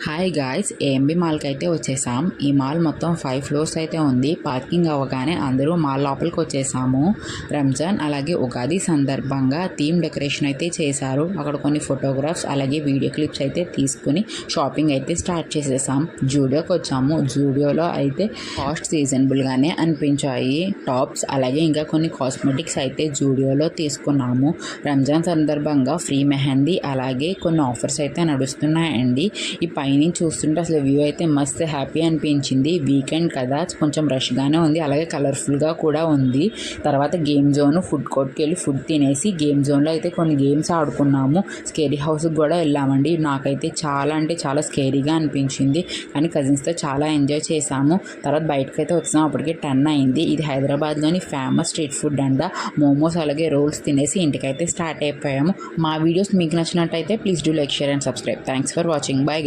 Hi guys, AMB మాల్కి అయితే వచ్చేసాం. ఈ మాల్ మొత్తం 5 ఫ్లోర్స్ అయితే ఉంది. పార్కింగ్ అవ్వగానే అందరూ మాల్ లోపలికి వచ్చేసాము. రంజాన్ అలాగే ఉగాది సందర్భంగా థీమ్ డెకరేషన్ అయితే చేశారు. అక్కడ కొన్ని ఫోటోగ్రాఫ్స్ అలాగే వీడియో క్లిప్స్ అయితే తీసుకుని షాపింగ్ అయితే స్టార్ట్ చేసేసాం. జూడియోకి వచ్చాము. జూడియోలో అయితే కాస్ట్ రీజనబుల్గానే అనిపించాయి. టాప్స్ అలాగే ఇంకా కొన్ని కాస్మెటిక్స్ అయితే జూడియోలో తీసుకున్నాము. రంజాన్ సందర్భంగా ఫ్రీ మెహందీ అలాగే కొన్ని ఆఫర్స్ అయితే నడుస్తున్నాయండి. ఈ పైన చూస్తుంటే అసలు వ్యూ అయితే మస్త్ హ్యాపీ అనిపించింది. వీకెండ్ కదా, కొంచెం రష్గానే ఉంది, అలాగే కలర్ఫుల్గా కూడా ఉంది. తర్వాత గేమ్ జోన్, ఫుడ్ కోర్ట్కి వెళ్ళి ఫుడ్ తినేసి గేమ్ జోన్లో అయితే కొన్ని గేమ్స్ ఆడుకున్నాము. స్కేరీ హౌస్కి కూడా వెళ్ళామండి. నాకైతే చాలా అంటే చాలా స్కేరీగా అనిపించింది, కానీ కజిన్స్తో చాలా ఎంజాయ్ చేశాము. తర్వాత బయటకు అయితే వచ్చాము. అప్పటికే 10 అయింది. ఇది హైదరాబాద్లోని ఫేమస్ స్ట్రీట్ ఫుడ్ అంట. మోమోస్ అలాగే రోల్స్ తినేసి ఇంటికైతే స్టార్ట్ అయిపోయాము. మా వీడియోస్ మీకు నచ్చినట్టయితే please do like, share and subscribe. Thanks for watching. Bye.